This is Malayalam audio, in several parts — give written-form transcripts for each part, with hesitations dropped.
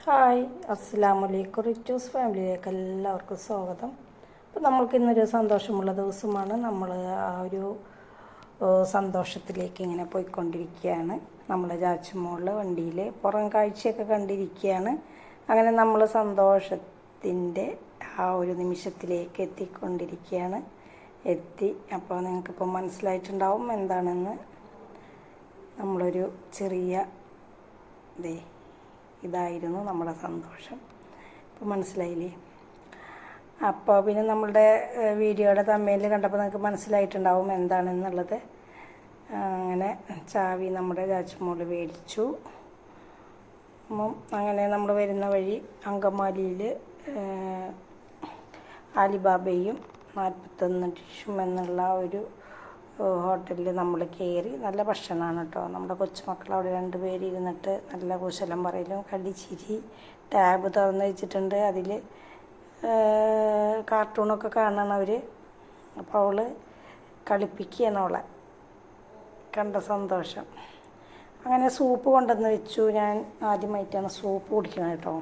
ഹായ്, അസ്സലാമലൈക്കും. റിറ്റൂസ് ഫാമിലിയിലേക്ക് എല്ലാവർക്കും സ്വാഗതം. അപ്പോൾ നമ്മൾക്ക് ഇന്നൊരു സന്തോഷമുള്ള ദിവസമാണ്. നമ്മൾ ആ ഒരു സന്തോഷത്തിലേക്ക് ഇങ്ങനെ പോയിക്കൊണ്ടിരിക്കുകയാണ്. നമ്മളെ ജാച്ചുമോളിൽ വണ്ടിയിൽ പുറം കാഴ്ചയൊക്കെ കണ്ടിരിക്കുകയാണ്. അങ്ങനെ നമ്മൾ സന്തോഷത്തിൻ്റെ ആ ഒരു നിമിഷത്തിലേക്ക് എത്തിക്കൊണ്ടിരിക്കുകയാണ്. അപ്പോൾ നിങ്ങൾക്കിപ്പോൾ മനസ്സിലായിട്ടുണ്ടാവും എന്താണെന്ന്. നമ്മളൊരു ചെറിയ ഇതായിരുന്നു നമ്മുടെ സന്തോഷം. ഇപ്പോൾ മനസ്സിലായില്ലേ? അപ്പോൾ പിന്നെ നമ്മളുടെ വീഡിയോയുടെ തമ്മയിൽ കണ്ടപ്പോൾ നിങ്ങൾക്ക് മനസ്സിലായിട്ടുണ്ടാവും എന്താണെന്നുള്ളത്. അങ്ങനെ ചാവി നമ്മുടെ ചാച്ചുമോള് മേടിച്ചു. അങ്ങനെ നമ്മൾ വരുന്ന വഴി അങ്കമാലിയിൽ അലിബാബയും 41 ഡിഷും എന്നുള്ള ഒരു ഹോട്ടലിൽ നമ്മൾ കയറി. നല്ല ഭക്ഷണമാണ് കേട്ടോ. നമ്മുടെ കൊച്ചുമക്കൾ അവിടെ 2 പേര് ഇരുന്നിട്ട് നല്ല കുശലം പറയലും കടിച്ചിരി. ടാബ് തുറന്ന് വെച്ചിട്ടുണ്ട്, അതിൽ കാർട്ടൂണൊക്കെ കാണണം അവർ. അപ്പോൾ അവൾ കളിപ്പിക്കുകയാണ് അവളെ. കണ്ട സന്തോഷം. അങ്ങനെ സൂപ്പ് കൊണ്ടുവന്ന് വെച്ചു. ഞാൻ ആദ്യമായിട്ടാണ് സൂപ്പ് കുടിക്കുന്നത് കേട്ടോ.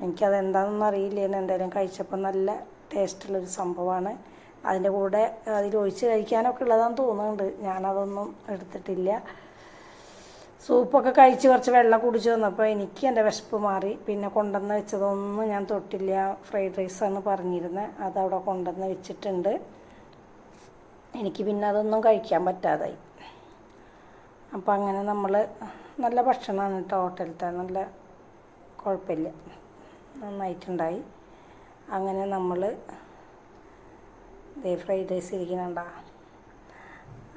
എനിക്കതെന്താണെന്നൊന്നും അറിയില്ലേന്ന്. എന്തായാലും കഴിച്ചപ്പോൾ നല്ല ടേസ്റ്റുള്ളൊരു സംഭവമാണ്. അതിൻ്റെ കൂടെ അതിലൊഴിച്ച് കഴിക്കാനൊക്കെ ഉള്ളതാണെന്ന് തോന്നുന്നുണ്ട്. ഞാനതൊന്നും എടുത്തിട്ടില്ല. സൂപ്പൊക്കെ കഴിച്ച് കുറച്ച് വെള്ളം കുടിച്ച് വന്നപ്പോൾ എനിക്ക് എൻ്റെ വിശപ്പ് മാറി. പിന്നെ കൊണ്ടുവന്ന് വെച്ചതൊന്നും ഞാൻ തൊട്ടില്ല. ഫ്രൈഡ് റൈസാണ് പറഞ്ഞിരുന്നത്, അതവിടെ കൊണ്ടുവന്ന് വെച്ചിട്ടുണ്ട്. എനിക്ക് പിന്നെ അതൊന്നും കഴിക്കാൻ പറ്റാതായി. അപ്പോൾ അങ്ങനെ നമ്മൾ നല്ല ഭക്ഷണമാണ് കേട്ടോ. ഹോട്ടലിലത്തെ നല്ല കുഴപ്പമില്ല, നന്നായിട്ടുണ്ടായി. അങ്ങനെ നമ്മൾ ഫ്രൈഡ് റൈസ് ഇരിക്കുന്നുണ്ടാ.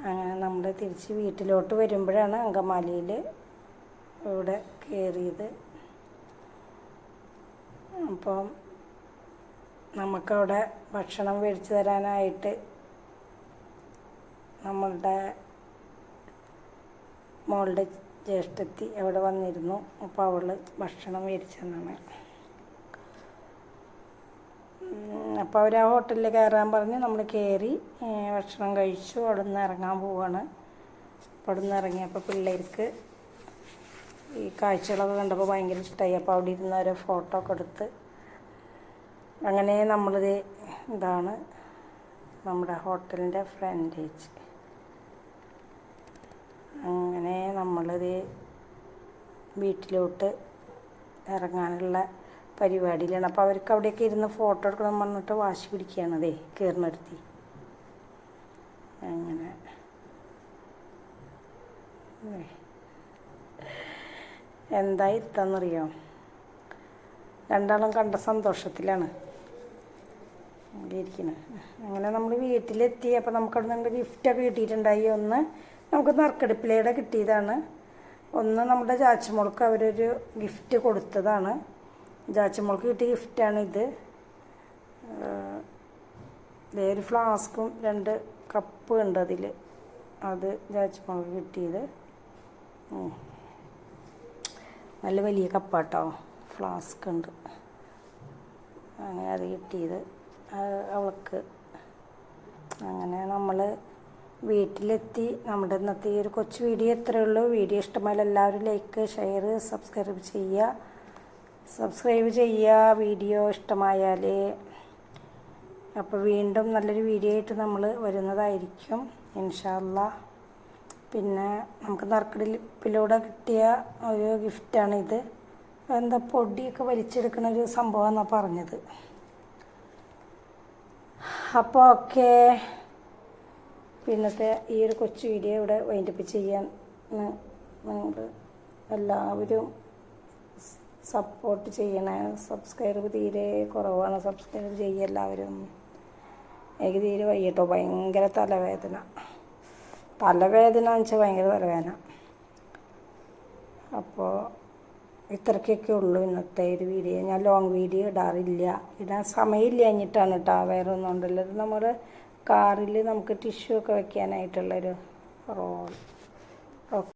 അങ്ങനെ നമ്മൾ തിരിച്ച് വീട്ടിലോട്ട് വരുമ്പോഴാണ് അങ്കമാലിയിൽ ഇവിടെ കയറിയത്. അപ്പം നമുക്കവിടെ ഭക്ഷണം മേടിച്ച് തരാനായിട്ട് നമ്മളുടെ മോളുടെ ജ്യേഷ്ഠത്തി അവിടെ വന്നിരുന്നു. അപ്പോൾ അവൾ ഭക്ഷണം മേടിച്ചെന്നാണ്. അപ്പോൾ അവർ ആ ഹോട്ടലിൽ കയറാൻ പറഞ്ഞ് നമ്മൾ കയറി ഭക്ഷണം കഴിച്ചു. അവിടെ നിന്ന് ഇറങ്ങാൻ പോവാണ്. അപ്പോൾ അവിടെ നിന്ന് ഇറങ്ങിയപ്പോൾ പിള്ളേർക്ക് ഈ കാഴ്ചകളൊക്കെ കണ്ടപ്പോൾ ഭയങ്കര ഇഷ്ടമായി. അപ്പോൾ അവിടെ ഇരുന്ന് ഒരു ഫോട്ടോ ഒക്കെ എടുത്ത് അങ്ങനെ നമ്മളിത് ഇതാണ് നമ്മുടെ ഹോട്ടലിൻ്റെ ഫ്രണ്ടേജ്. അങ്ങനെ നമ്മളിത് വീട്ടിലോട്ട് ഇറങ്ങാനുള്ള പരിപാടിയിലാണ്. അപ്പോൾ അവർക്ക് അവിടെയൊക്കെ ഇരുന്ന് ഫോട്ടോ എടുക്കണം പറഞ്ഞിട്ട് വാശി പിടിക്കുകയാണ് കയറിനെടുത്തി. അങ്ങനെ എന്താ ഇരുത്താന്നറിയോ? രണ്ടാളും കണ്ട സന്തോഷത്തിലാണ് ഇരിക്കുന്നത്. അങ്ങനെ നമ്മൾ വീട്ടിലെത്തി. അപ്പോൾ നമുക്കവിടെ നിന്ന് ഗിഫ്റ്റൊക്കെ കിട്ടിയിട്ടുണ്ടായി. ഒന്ന് നമുക്ക് നറുക്കെടുപ്പിലൂടെ കിട്ടിയതാണ്. ഒന്ന് നമ്മുടെ ചാച്ചുമോൾക്ക് അവരൊരു ഗിഫ്റ്റ് കൊടുത്തതാണ്. ചാച്ചുമോൾക്ക് കിട്ടിയ ഗിഫ്റ്റാണ് ഇത്. ഒരു ഫ്ലാസ്കും 2 കപ്പ് ഉണ്ട് അതിൽ. അത് ചാച്ചുമോൾക്ക് കിട്ടിയത് നല്ല വലിയ കപ്പാട്ടോ. ഫ്ലാസ്ക് ഉണ്ട്. അങ്ങനെ അത് കിട്ടിയത് അവൾക്ക്. അങ്ങനെ നമ്മൾ വീട്ടിലെത്തി. നമ്മുടെ ഇന്നത്തെ ഈ ഒരു കൊച്ചു വീഡിയോ ഇത്രയേ ഉള്ളൂ. വീഡിയോ ഇഷ്ടമായാൽ എല്ലാവരും ലൈക്ക്, ഷെയർ, സബ്സ്ക്രൈബ് ചെയ്യുക വീഡിയോ ഇഷ്ടമായാൽ. അപ്പോൾ വീണ്ടും നല്ലൊരു വീഡിയോ ആയിട്ട് നമ്മൾ വരുന്നതായിരിക്കും ഇൻഷാ അല്ലാഹ്. പിന്നെ നമുക്ക് നറുക്കെടുപ്പിലൂടെ കിട്ടിയ ഒരു ഗിഫ്റ്റാണിത്. എന്താ പൊടിയൊക്കെ വലിച്ചെടുക്കുന്ന ഒരു സംഭവമെന്നാണ് പറഞ്ഞത്. അപ്പോൾ ഓക്കെ, പിന്നത്തെ ഈ ഒരു കൊച്ചു വീഡിയോ ഇവിടെ വൈൻഡപ്പ് ചെയ്യാൻ നിങ്ങൾ എല്ലാവരും സപ്പോർട്ട് ചെയ്യണേ. സബ്സ്ക്രൈബ് തീരെ കുറവാണ്. സബ്സ്ക്രൈബ് ചെയ്യുക എല്ലാവരും. എനിക്ക് തീരെ വയ്യട്ടോ, ഭയങ്കര തലവേദന എന്ന് വെച്ചാൽ ഭയങ്കര തലവേദന. അപ്പോൾ ഇത്രയ്ക്കൊക്കെ ഉള്ളൂ ഇന്നത്തെ ഒരു വീഡിയോ. ഞാൻ ലോങ് വീഡിയോ ഇടാറില്ല, ഇടാൻ സമയമില്ല കഴിഞ്ഞിട്ടാണ് കേട്ടോ. വേറെ ഒന്നും ഉണ്ടല്ലോ. ഇത് നമ്മുടെ കാറിൽ നമുക്ക് ടിഷ്യൂ ഒക്കെ വെക്കാനായിട്ടുള്ളൊരു റോൾ.